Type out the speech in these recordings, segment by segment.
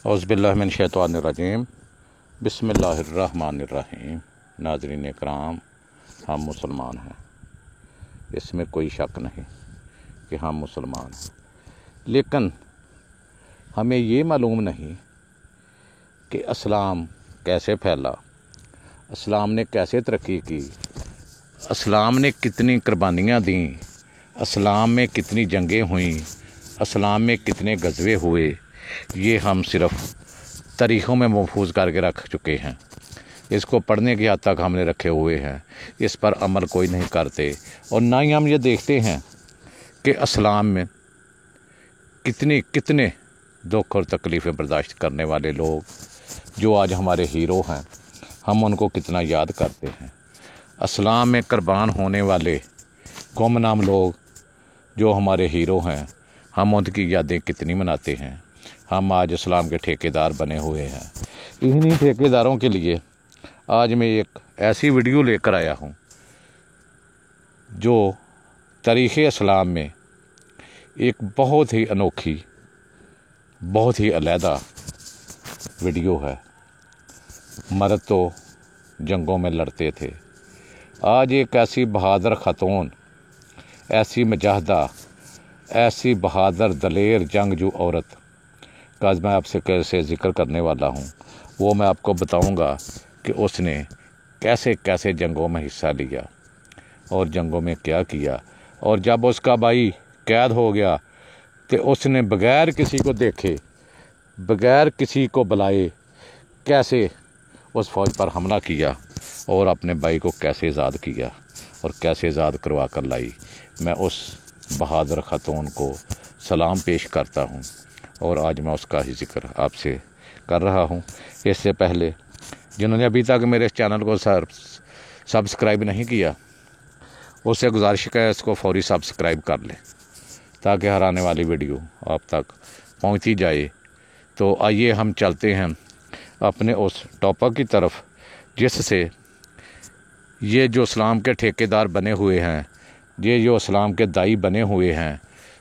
اعوذ باللہ من الشیطان الرجیم بسم اللہ الرحمن الرحیم۔ ناظرین اکرام، ہم مسلمان ہیں، اس میں کوئی شک نہیں کہ ہم مسلمان ہیں، لیکن ہمیں یہ معلوم نہیں کہ اسلام کیسے پھیلا، اسلام نے کیسے ترقی کی، اسلام نے کتنی قربانیاں دیں، اسلام میں کتنی جنگیں ہوئیں، اسلام میں کتنے غزوے ہوئے، یہ ہم صرف تاریخوں میں محفوظ کر کے رکھ چکے ہیں۔ اس کو پڑھنے کی حد تک ہم نے رکھے ہوئے ہیں، اس پر عمل کوئی نہیں کرتے، اور نہ ہی ہم یہ دیکھتے ہیں کہ اسلام میں کتنے دکھ اور تکلیفیں برداشت کرنے والے لوگ جو آج ہمارے ہیرو ہیں، ہم ان کو کتنا یاد کرتے ہیں۔ اسلام میں قربان ہونے والے گمنام لوگ جو ہمارے ہیرو ہیں، ہم ان کی یادیں کتنی مناتے ہیں۔ ہم آج اسلام کے ٹھیکیدار بنے ہوئے ہیں۔ انہی ٹھیکیداروں کے لیے آج میں ایک ایسی ویڈیو لے کر آیا ہوں جو تاریخ اسلام میں ایک بہت ہی انوکھی، بہت ہی علیحدہ ویڈیو ہے۔ مرد تو جنگوں میں لڑتے تھے، آج ایک ایسی بہادر خاتون، ایسی مجاہدہ، ایسی بہادر دلیر جنگجو عورت کا میں آپ سے کیسے ذکر کرنے والا ہوں، وہ میں آپ کو بتاؤں گا کہ اس نے کیسے کیسے جنگوں میں حصہ لیا اور جنگوں میں کیا کیا، اور جب اس کا بھائی قید ہو گیا تو اس نے بغیر کسی کو دیکھے، بغیر کسی کو بلائے کیسے اس فوج پر حملہ کیا اور اپنے بھائی کو کیسے آزاد کیا اور کیسے آزاد کروا کر لائی۔ میں اس بہادر خاتون کو سلام پیش کرتا ہوں، اور آج میں اس کا ہی ذکر آپ سے کر رہا ہوں۔ اس سے پہلے جنہوں نے ابھی تک میرے اس چینل کو سبسکرائب نہیں کیا، اس سے گزارش ہے اس کو فوری سبسکرائب کر لیں تاکہ ہر آنے والی ویڈیو آپ تک پہنچتی جائے۔ تو آئیے ہم چلتے ہیں اپنے اس ٹاپک کی طرف جس سے یہ جو اسلام کے ٹھیکیدار بنے ہوئے ہیں، یہ جو اسلام کے دائی بنے ہوئے ہیں،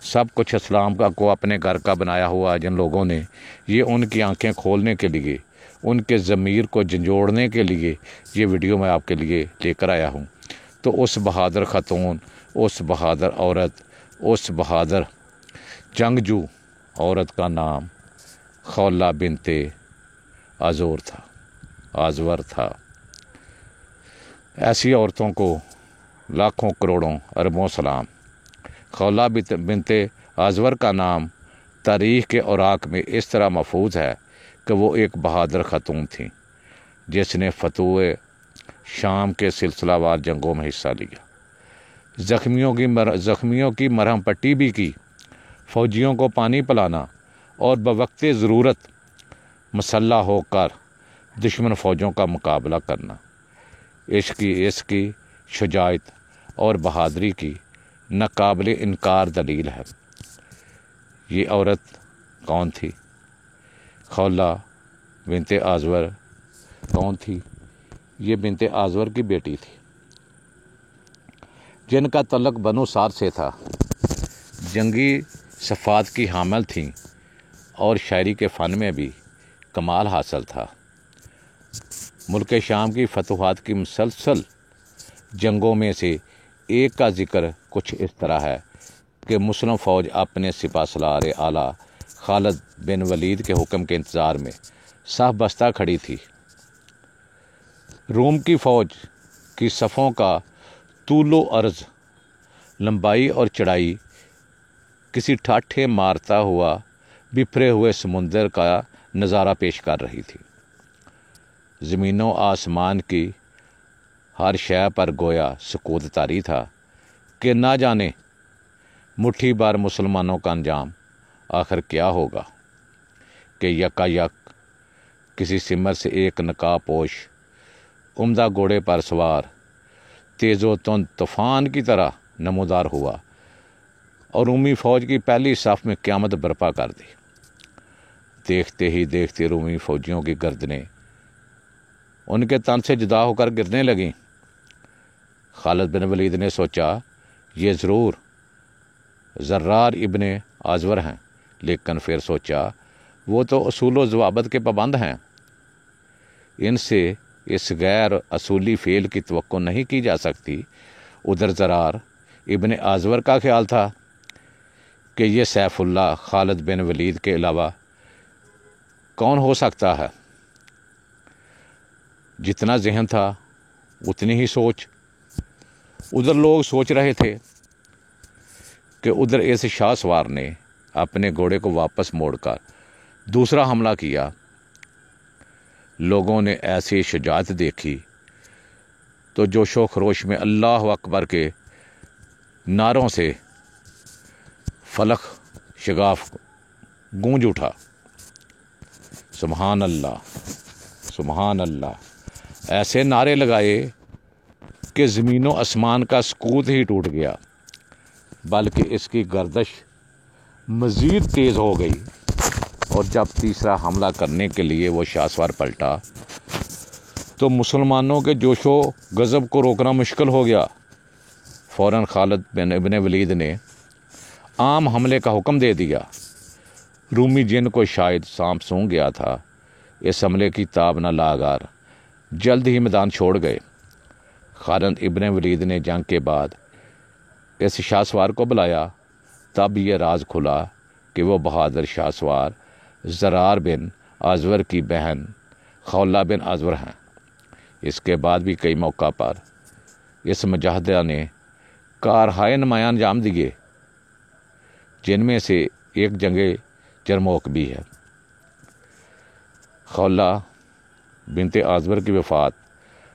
سب کچھ اسلام کو اپنے گھر کا بنایا ہوا جن لوگوں نے، یہ ان کی آنکھیں کھولنے کے لیے، ان کے ضمیر کو جھنجھوڑنے کے لیے یہ ویڈیو میں آپ کے لیے لے کر آیا ہوں۔ تو اس بہادر خاتون، اس بہادر عورت، اس بہادر جنگجو عورت کا نام خولہ بنت آزور تھا۔ ایسی عورتوں کو لاکھوں کروڑوں اربوں سلام۔ خولہ بنت آزور کا نام تاریخ کے اوراق میں اس طرح محفوظ ہے کہ وہ ایک بہادر خاتون تھیں جس نے فتوح شام کے سلسلہ وار جنگوں میں حصہ لیا، زخمیوں کی مرہم پٹی بھی کی، فوجیوں کو پانی پلانا اور بوقت ضرورت مسلح ہو کر دشمن فوجوں کا مقابلہ کرنا اس کی شجاعت اور بہادری کی ناقابل انکار دلیل ہے۔ یہ عورت کون تھی؟ خولہ بنت آزور کون تھی؟ یہ بنت آزور کی بیٹی تھی جن کا تعلق بنو سعد سے تھا، جنگی صفات کی حامل تھیں اور شاعری کے فن میں بھی کمال حاصل تھا۔ ملک شام کی فتوحات کی مسلسل جنگوں میں سے ایک کا ذکر کچھ اس طرح ہے کہ مسلم فوج اپنے سپہ سالار اعلیٰ خالد بن ولید کے حکم کے انتظار میں صف بستہ کھڑی تھی۔ روم کی فوج کی صفوں کا طول و عرض، لمبائی اور چڑھائی کسی ٹھاٹھے مارتا ہوا بپھرے ہوئے سمندر کا نظارہ پیش کر رہی تھی۔ زمین و آسمان کی ہر شے پر گویا سکوت طاری تھا کہ نہ جانے مٹھی بھر مسلمانوں کا انجام آخر کیا ہوگا، کہ یکا یک کسی سمر سے ایک نقاب پوش عمدہ گھوڑے پر سوار تیز و تند طوفان کی طرح نمودار ہوا اور رومی فوج کی پہلی صف میں قیامت برپا کر دی۔ دیکھتے ہی دیکھتے رومی فوجیوں کی گردنیں ان کے تن سے جدا ہو کر گرنے لگیں۔ خالد بن ولید نے سوچا یہ ضرور زرار ابن آزور ہیں، لیکن پھر سوچا وہ تو اصول و ضوابط کے پابند ہیں، ان سے اس غیر اصولی فعل کی توقع نہیں کی جا سکتی۔ ادھر زرار ابن ازور کا خیال تھا کہ یہ سیف اللہ خالد بن ولید کے علاوہ کون ہو سکتا ہے؟ جتنا ذہن تھا اتنی ہی سوچ۔ ادھر لوگ سوچ رہے تھے کہ ادھر اس شاہ سوار نے اپنے گھوڑے کو واپس موڑ کر دوسرا حملہ کیا۔ لوگوں نے ایسی شجاعت دیکھی تو جوش و خروش میں اللہ اکبر کے نعروں سے فلک شگاف گونج اٹھا۔ سبحان اللہ، سبحان اللہ، ایسے نعرے لگائے کہ زمین و آسمان کا سکوت ہی ٹوٹ گیا، بلکہ اس کی گردش مزید تیز ہو گئی، اور جب تیسرا حملہ کرنے کے لیے وہ شاہ سوار پلٹا تو مسلمانوں کے جوش و غضب کو روکنا مشکل ہو گیا۔ فوراً خالد بن ابن ولید نے عام حملے کا حکم دے دیا۔ رومی جن کو شاید سانپ سونگھ گیا تھا، اس حملے کی تاب نہ لاگار جلد ہی میدان چھوڑ گئے۔ خالد ابن ولید نے جنگ کے بعد اس شاہ سوار کو بلایا، تب یہ راز کھلا کہ وہ بہادر شاہ سوار زرار بن ازور کی بہن خولہ بن ازور ہیں۔ اس کے بعد بھی کئی موقع پر اس مجاہدہ نے کارہائے نمایاں انجام دیے، جن میں سے ایک جنگ جرموک بھی ہے۔ خولہ بنت ازور کی وفات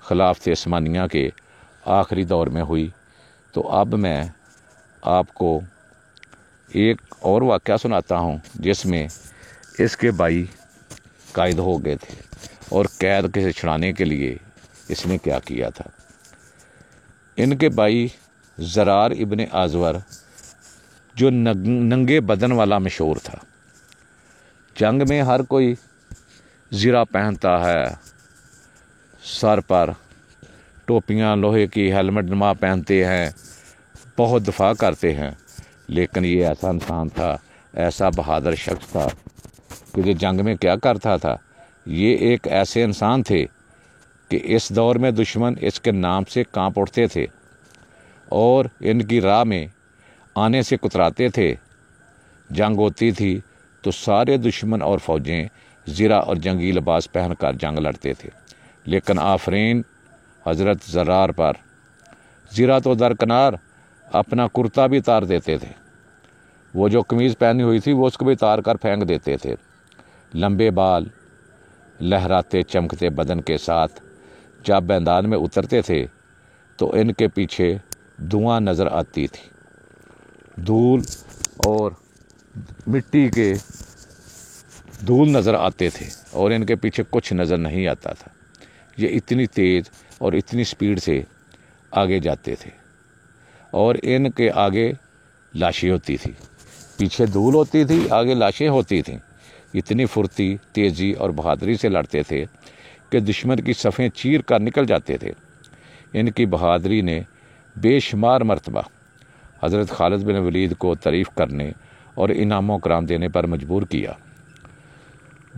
خلافت عثمانیہ کے آخری دور میں ہوئی۔ تو اب میں آپ کو ایک اور واقعہ سناتا ہوں جس میں اس کے بھائی قائد ہو گئے تھے اور قید سے چھڑانے کے لیے اس نے کیا کیا تھا۔ ان کے بھائی زرار ابن ازور جو ننگے بدن والا مشہور تھا، جنگ میں ہر کوئی زرہ پہنتا ہے، سر پر ٹوپیاں لوہے کی ہیلمٹ نما پہنتے ہیں، بہت دفاع کرتے ہیں، لیکن یہ ایسا انسان تھا، ایسا بہادر شخص تھا کہ یہ جنگ میں کیا کرتا تھا۔ یہ ایک ایسے انسان تھے کہ اس دور میں دشمن اس کے نام سے کانپ اٹھتے تھے اور ان کی راہ میں آنے سے کتراتے تھے۔ جنگ ہوتی تھی تو سارے دشمن اور فوجیں زرہ اور جنگی لباس پہن کر جنگ لڑتے تھے، لیکن آفرین حضرت زرار پر زرہ تو درکنار اپنا کرتا بھی اتار دیتے تھے، وہ جو قمیض پہنی ہوئی تھی وہ اس کو بھی اتار کر پھینک دیتے تھے۔ لمبے بال لہراتے چمکتے بدن کے ساتھ جب میدان میں اترتے تھے تو ان کے پیچھے دھواں نظر آتی تھی، دھول اور مٹی کے دھول نظر آتے تھے، اور ان کے پیچھے کچھ نظر نہیں آتا تھا۔ یہ اتنی تیز اور اتنی سپیڈ سے آگے جاتے تھے، اور ان کے آگے لاشیں ہوتی تھی، پیچھے دھول ہوتی تھی، آگے لاشیں ہوتی تھیں۔ اتنی پھرتی، تیزی اور بہادری سے لڑتے تھے کہ دشمن کی صفیں چیر کر نکل جاتے تھے۔ ان کی بہادری نے بے شمار مرتبہ حضرت خالد بن ولید کو تعریف کرنے اور انعام و کرام دینے پر مجبور کیا۔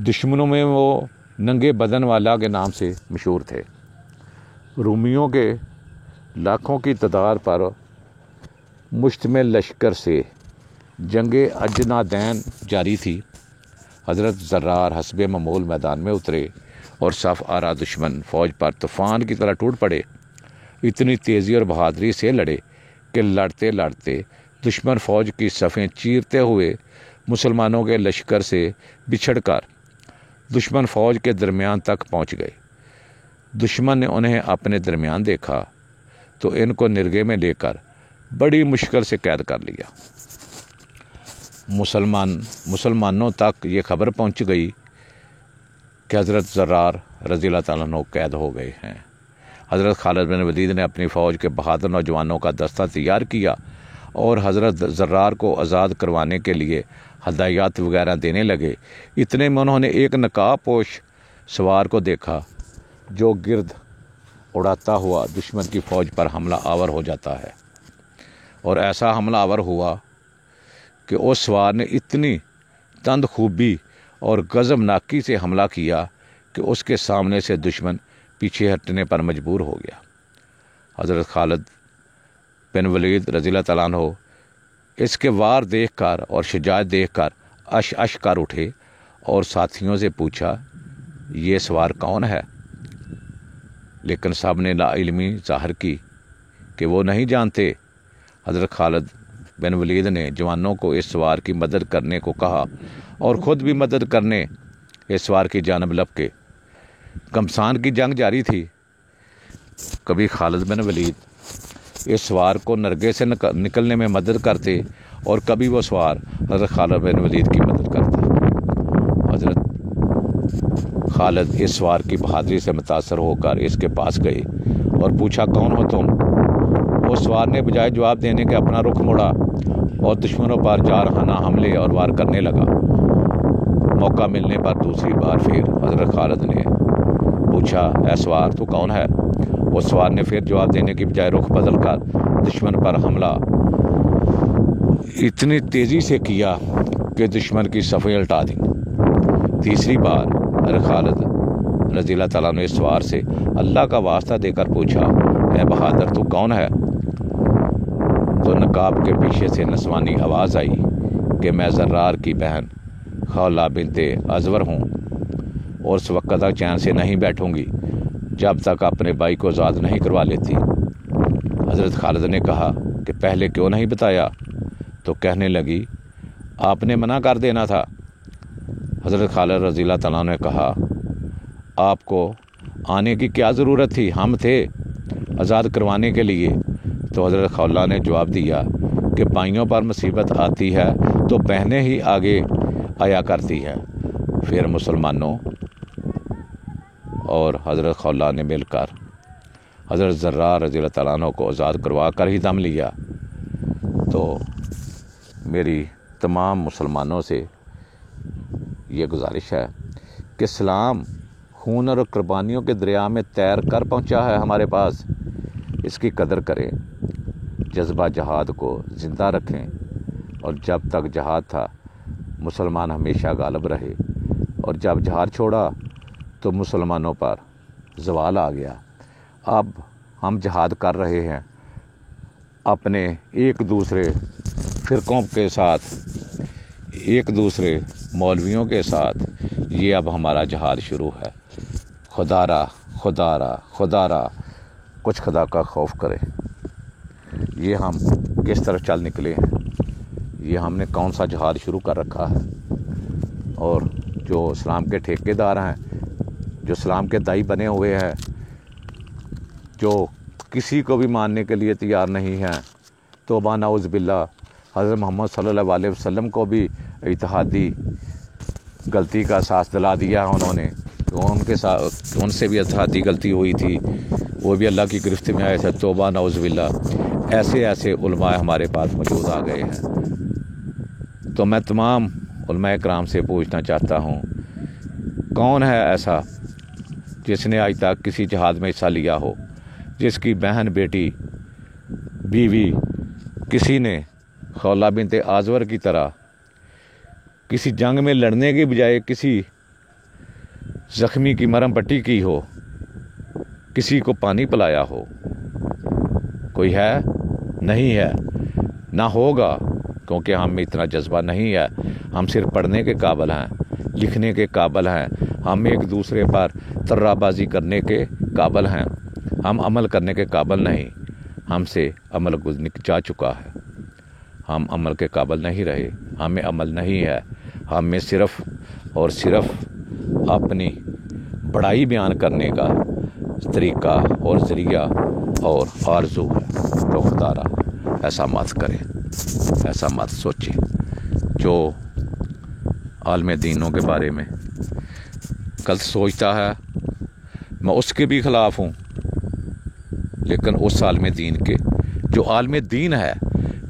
دشمنوں میں وہ ننگے بدن والا کے نام سے مشہور تھے۔ رومیوں کے لاکھوں کی تعداد پر مشتمل لشکر سے جنگ اجنادین جاری تھی۔ حضرت زرار حسب معمول میدان میں اترے اور صف آرا دشمن فوج پر طوفان کی طرح ٹوٹ پڑے۔ اتنی تیزی اور بہادری سے لڑے کہ لڑتے لڑتے دشمن فوج کی صفیں چیرتے ہوئے مسلمانوں کے لشکر سے بچھڑ کر دشمن فوج کے درمیان تک پہنچ گئے۔ دشمن نے انہیں اپنے درمیان دیکھا تو ان کو نرگے میں لے کر بڑی مشکل سے قید کر لیا۔ مسلمانوں تک یہ خبر پہنچ گئی کہ حضرت زرار رضی اللہ تعالیٰ عنہ قید ہو گئے ہیں۔ حضرت خالد بن ولید نے اپنی فوج کے بہادر نوجوانوں کا دستہ تیار کیا اور حضرت زرار کو آزاد کروانے کے لیے ہدایات وغیرہ دینے لگے۔ اتنے میں انہوں نے ایک نقاب پوش سوار کو دیکھا جو گرد اڑاتا ہوا دشمن کی فوج پر حملہ آور ہو جاتا ہے، اور ایسا حملہ آور ہوا کہ اس سوار نے اتنی تند خوبی اور غضبناکی سے حملہ کیا کہ اس کے سامنے سے دشمن پیچھے ہٹنے پر مجبور ہو گیا۔ حضرت خالد بن ولید رضی اللہ تعالیٰ عنہ اس کے وار دیکھ کر اور شجاعت دیکھ کر اش کر اٹھے اور ساتھیوں سے پوچھا یہ سوار کون ہے؟ لیکن سب نے لا علمی ظاہر کی کہ وہ نہیں جانتے۔ حضرت خالد بن ولید نے جوانوں کو اس سوار کی مدد کرنے کو کہا اور خود بھی مدد کرنے اس سوار کی جانب لپکے۔ گھمسان کی جنگ جاری تھی۔ کبھی خالد بن ولید اس سوار کو نرگے سے نکلنے میں مدد کرتے اور کبھی وہ سوار حضرت خالد بن ولید کی مدد کرتا۔ حضرت خالد اس سوار کی بہادری سے متاثر ہو کر اس کے پاس گئے اور پوچھا کون ہو تم؟ اس سوار نے بجائے جواب دینے کے اپنا رخ موڑا اور دشمنوں پر جارحانہ حملے اور وار کرنے لگا۔ موقع ملنے پر دوسری بار پھر حضرت خالد نے پوچھا اے سوار تو کون ہے؟ اس سوار نے پھر جواب دینے کی بجائے رخ بدل کر دشمن پر حملہ اتنی تیزی سے کیا کہ دشمن کی صفیں الٹا دیں۔ تیسری بار حضرت خالد رضی اللہ تعالیٰ نے اس سوار سے اللہ کا واسطہ دے کر پوچھا اے بہادر تو کون ہے؟ تو نقاب کے پیچھے سے نسوانی آواز آئی کہ میں زرار کی بہن خولہ بنت ازور ہوں اور اس وقت تک چین سے نہیں بیٹھوں گی جب تک اپنے بھائی کو آزاد نہیں کروا لیتی۔ حضرت خالد نے کہا کہ پہلے کیوں نہیں بتایا؟ تو کہنے لگی آپ نے منع کر دینا تھا۔ حضرت خالد رضی اللہ تعالیٰ نے کہا آپ کو آنے کی کیا ضرورت تھی؟ ہم تھے آزاد کروانے کے لیے۔ تو حضرت خولہ نے جواب دیا کہ بھائیوں پر مصیبت آتی ہے تو بہنیں ہی آگے آیا کرتی ہے۔ پھر مسلمانوں اور حضرت خولہ نے مل کر حضرت زرار رضی اللہ تعالیٰ عنہ کو آزاد کروا کر ہی دم لیا۔ تو میری تمام مسلمانوں سے یہ گزارش ہے کہ اسلام خون اور قربانیوں کے دریا میں تیر کر پہنچا ہے ہمارے پاس، اس کی قدر کریں، جذبہ جہاد کو زندہ رکھیں، اور جب تک جہاد تھا مسلمان ہمیشہ غالب رہے، اور جب جہاد چھوڑا تو مسلمانوں پر زوال آ گیا۔ اب ہم جہاد کر رہے ہیں اپنے ایک دوسرے فرقوں کے ساتھ، ایک دوسرے مولویوں کے ساتھ، یہ اب ہمارا جہاد شروع ہے۔ خدا را خدا را خدا را کچھ خدا کا خوف کرے۔ یہ ہم کس طرح چل نکلے ہیں، یہ ہم نے کون سا جہاد شروع کر رکھا ہے، اور جو اسلام کے ٹھیکیدار ہیں، جو اسلام کے داعی بنے ہوئے ہیں، جو کسی کو بھی ماننے کے لیے تیار نہیں ہیں، توبہ نعوذ باللہ، حضرت محمد صلی اللہ علیہ وسلم کو بھی اتحادی غلطی کا احساس دلا دیا انہوں نے، ان کے ساتھ ان سے بھی اتحادی غلطی ہوئی تھی، وہ بھی اللہ کی گرفت میں آئے تھے، توبہ نعوذ باللہ۔ ایسے ایسے علماء ہمارے پاس موجود آ گئے ہیں۔ تو میں تمام علماء کرام سے پوچھنا چاہتا ہوں، کون ہے ایسا جس نے آج تک کسی جہاد میں حصہ لیا ہو، جس کی بہن، بیٹی، بیوی کسی نے خولہ بنت ازور کی طرح کسی جنگ میں لڑنے کے بجائے کسی زخمی کی مرہم پٹی کی ہو، کسی کو پانی پلایا ہو؟ کوئی ہے؟ نہیں ہے، نہ ہوگا، کیونکہ ہم میں اتنا جذبہ نہیں ہے۔ ہم صرف پڑھنے کے قابل ہیں، لکھنے کے قابل ہیں، ہم ایک دوسرے پر ترہ بازی کرنے کے قابل ہیں، ہم عمل کرنے کے قابل نہیں۔ ہم سے عمل جا چکا ہے، ہم عمل کے قابل نہیں رہے، ہمیں عمل نہیں ہے، ہم میں صرف اور صرف اپنی بڑائی بیان کرنے کا طریقہ اور ذریعہ اور آرزو ہے۔ تو خدا را ایسا مت کریں، ایسا مت سوچیں۔ جو عالم دینوں کے بارے میں غلط سوچتا ہے، میں اس کے بھی خلاف ہوں، لیکن اس عالم دین کے جو عالم دین ہے،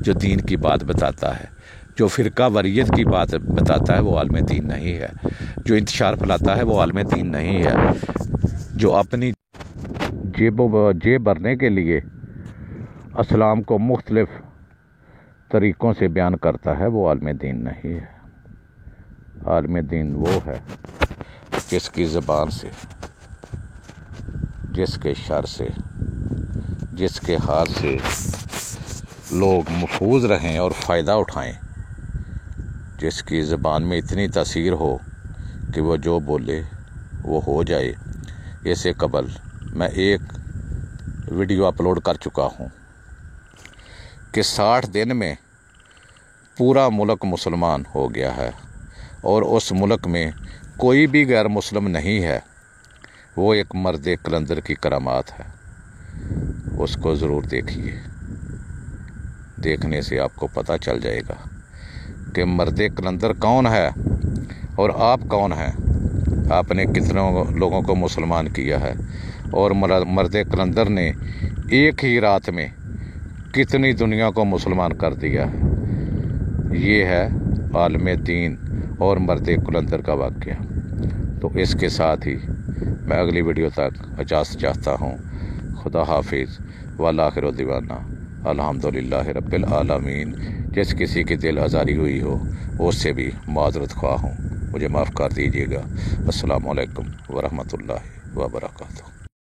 جو دین کی بات بتاتا ہے، جو فرقہ واریت کی بات بتاتا ہے، وہ عالم دین نہیں ہے۔ جو انتشار پھیلاتا ہے وہ عالم دین نہیں ہے۔ جو اپنی جیب بھرنے کے لیے اسلام کو مختلف طریقوں سے بیان کرتا ہے، وہ عالم دین نہیں ہے۔ عالم دین وہ ہے جس کی زبان سے، جس کے شر سے، جس کے ہاتھ سے لوگ محفوظ رہیں اور فائدہ اٹھائیں، جس کی زبان میں اتنی تاثیر ہو کہ وہ جو بولے وہ ہو جائے۔ اس سے قبل میں ایک ویڈیو اپلوڈ کر چکا ہوں کہ 60 دن میں پورا ملک مسلمان ہو گیا ہے اور اس ملک میں کوئی بھی غیر مسلم نہیں ہے۔ وہ ایک مرد قلندر کی کرامات ہے، اس کو ضرور دیکھیے۔ دیکھنے سے آپ کو پتہ چل جائے گا کہ مرد قلندر کون ہے اور آپ کون ہیں۔ آپ نے کتنوں لوگوں کو مسلمان کیا ہے اور مرد قلندر نے ایک ہی رات میں کتنی دنیا کو مسلمان کر دیا ہے۔ یہ ہے عالم دین اور مرد قلندر کا واقعہ۔ تو اس کے ساتھ ہی میں اگلی ویڈیو تک اجازت چاہتا ہوں۔ خدا حافظ والآخر دعوانا الحمدللہ رب العالمین۔ جس کسی کی دل آزاری ہوئی ہو اس سے بھی معذرت خواہ ہوں، مجھے معاف کر دیجیے گا۔ السلام علیکم ورحمۃ اللہ وبرکاتہ۔